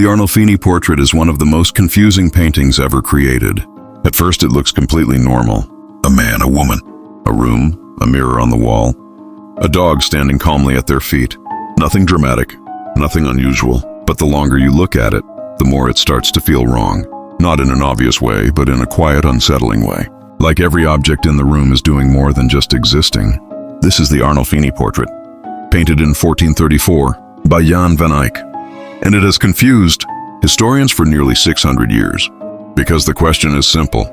The Arnolfini Portrait is one of the most confusing paintings ever created. At first it looks completely normal. A man, a woman, a room, a mirror on the wall, a dog standing calmly at their feet. Nothing dramatic, nothing unusual, but the longer you look at it, the more it starts to feel wrong. Not in an obvious way, but in a quiet, unsettling way. Like every object in the room is doing more than just existing. This is the Arnolfini Portrait, painted in 1434 by Jan van Eyck. And it has confused historians for nearly 600 years. Because the question is simple,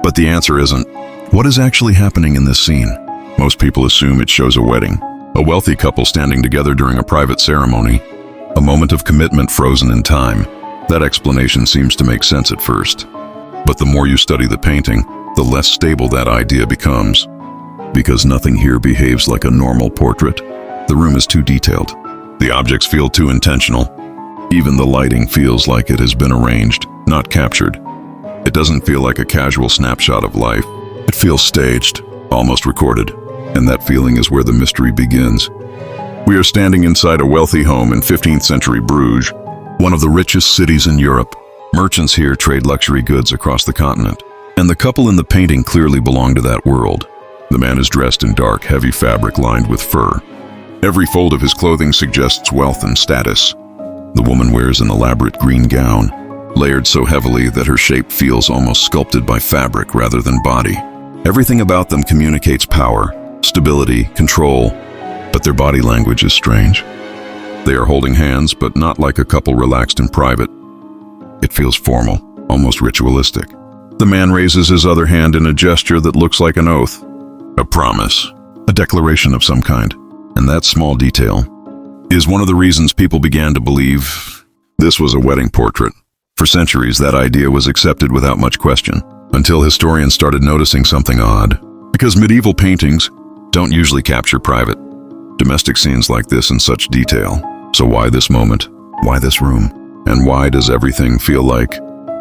but the answer isn't. What is actually happening in this scene? Most people assume it shows a wedding, a wealthy couple standing together during a private ceremony, a moment of commitment frozen in time. That explanation seems to make sense at first. But the more you study the painting, the less stable that idea becomes. Because nothing here behaves like a normal portrait. The room is too detailed. The objects feel too intentional. Even the lighting feels like it has been arranged, not captured. It doesn't feel like a casual snapshot of life. It feels staged, almost recorded. And that feeling is where the mystery begins. We are standing inside a wealthy home in 15th century Bruges, one of the richest cities in Europe. Merchants here trade luxury goods across the continent. And the couple in the painting clearly belong to that world. The man is dressed in dark, heavy fabric lined with fur. Every fold of his clothing suggests wealth and status. The woman wears an elaborate green gown, layered so heavily that her shape feels almost sculpted by fabric rather than body. Everything about them communicates power, stability, control, but their body language is strange. They are holding hands, but not like a couple relaxed in private. It feels formal, almost ritualistic. The man raises his other hand in a gesture that looks like an oath, a promise, a declaration of some kind. And that small detail is one of the reasons people began to believe this was a wedding portrait. For centuries, that idea was accepted without much question, until historians started noticing something odd. Because medieval paintings don't usually capture private, domestic scenes like this in such detail. So why this moment? Why this room? And why does everything feel like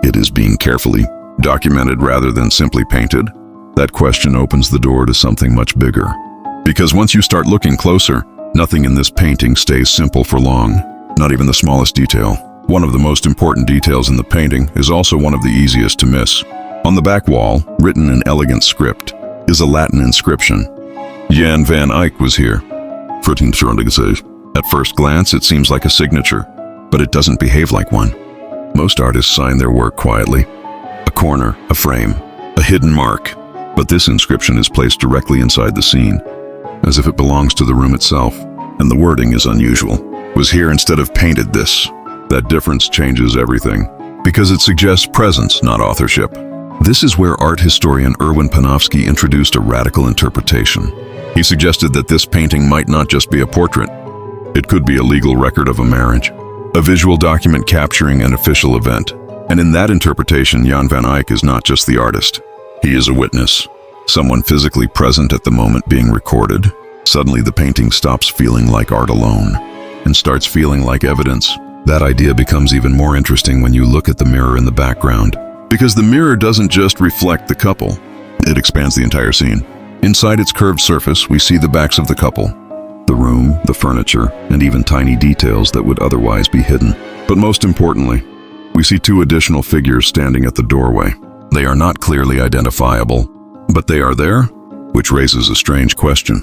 it is being carefully documented rather than simply painted? That question opens the door to something much bigger. Because once you start looking closer, nothing in this painting stays simple for long, not even the smallest detail. One of the most important details in the painting is also one of the easiest to miss. On the back wall, written in elegant script, is a Latin inscription. Jan van Eyck was here. At first glance, it seems like a signature, but it doesn't behave like one. Most artists sign their work quietly. A corner, a frame, a hidden mark. But this inscription is placed directly inside the scene, as if it belongs to the room itself, and the wording is unusual. Was here instead of painted this. That difference changes everything, because it suggests presence, not authorship. This is where art historian Erwin Panofsky introduced a radical interpretation. He suggested that this painting might not just be a portrait. It could be a legal record of a marriage, a visual document capturing an official event. And in that interpretation, Jan van Eyck is not just the artist. He is a witness, someone physically present at the moment being recorded. Suddenly the painting stops feeling like art alone and starts feeling like evidence. That idea becomes even more interesting when you look at the mirror in the background, because the mirror doesn't just reflect the couple, it expands the entire scene. Inside its curved surface, we see the backs of the couple, the room, the furniture, and even tiny details that would otherwise be hidden. But most importantly, we see two additional figures standing at the doorway. They are not clearly identifiable, but they are there, which raises a strange question.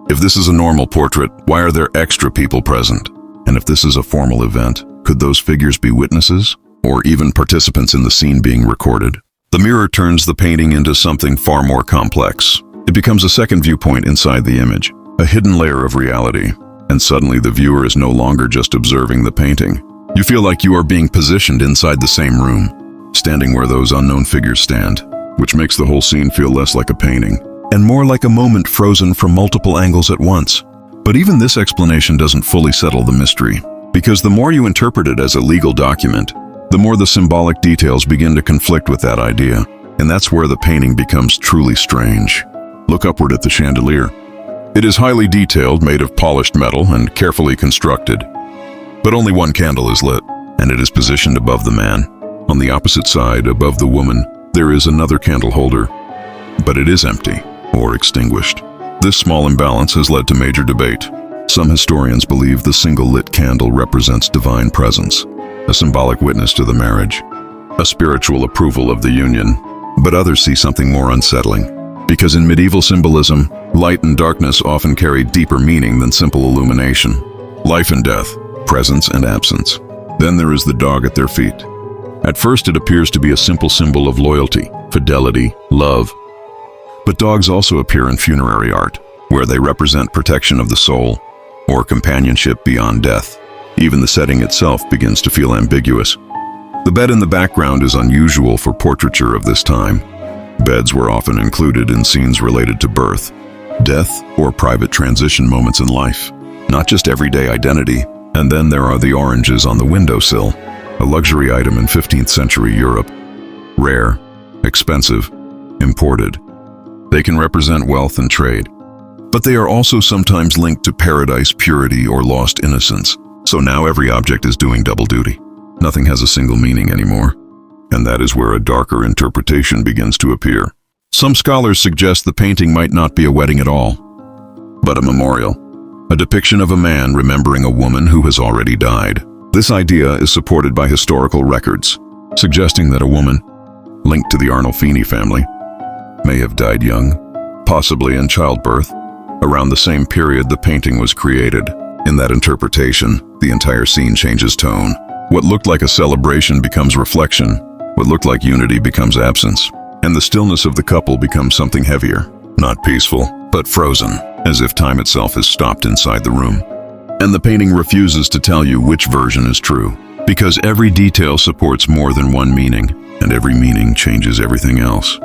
If this is a normal portrait, why are there extra people present? And if this is a formal event, could those figures be witnesses, or even participants in the scene being recorded? The mirror turns the painting into something far more complex. It becomes a second viewpoint inside the image, a hidden layer of reality, and suddenly the viewer is no longer just observing the painting. You feel like you are being positioned inside the same room, standing where those unknown figures stand, which makes the whole scene feel less like a painting, and more like a moment frozen from multiple angles at once. But even this explanation doesn't fully settle the mystery, because the more you interpret it as a legal document, the more the symbolic details begin to conflict with that idea, and that's where the painting becomes truly strange. Look upward at the chandelier. It is highly detailed, made of polished metal and carefully constructed. But only one candle is lit, and it is positioned above the man. On the opposite side, above the woman, there is another candle holder, but it is empty or extinguished. This small imbalance has led to major debate. Some historians believe the single lit candle represents divine presence, a symbolic witness to the marriage, a spiritual approval of the union. But others see something more unsettling, because in medieval symbolism, light and darkness often carried deeper meaning than simple illumination. Life and death, presence and absence. Then there is the dog at their feet. At first it appears to be a simple symbol of loyalty, fidelity, love. But dogs also appear in funerary art, where they represent protection of the soul, or companionship beyond death. Even the setting itself begins to feel ambiguous. The bed in the background is unusual for portraiture of this time. Beds were often included in scenes related to birth, death, or private transition moments in life, not just everyday identity. And then there are the oranges on the windowsill, a luxury item in 15th century Europe. Rare, expensive, imported. They can represent wealth and trade. But they are also sometimes linked to paradise, purity, or lost innocence. So now every object is doing double duty. Nothing has a single meaning anymore. And that is where a darker interpretation begins to appear. Some scholars suggest the painting might not be a wedding at all, but a memorial. A depiction of a man remembering a woman who has already died. This idea is supported by historical records, suggesting that a woman, linked to the Arnolfini family, may have died young, possibly in childbirth. Around the same period the painting was created. In that interpretation, the entire scene changes tone. What looked like a celebration becomes reflection. What looked like unity becomes absence. And the stillness of the couple becomes something heavier. Not peaceful, but frozen, as if time itself has stopped inside the room. And the painting refuses to tell you which version is true, because every detail supports more than one meaning, and every meaning changes everything else.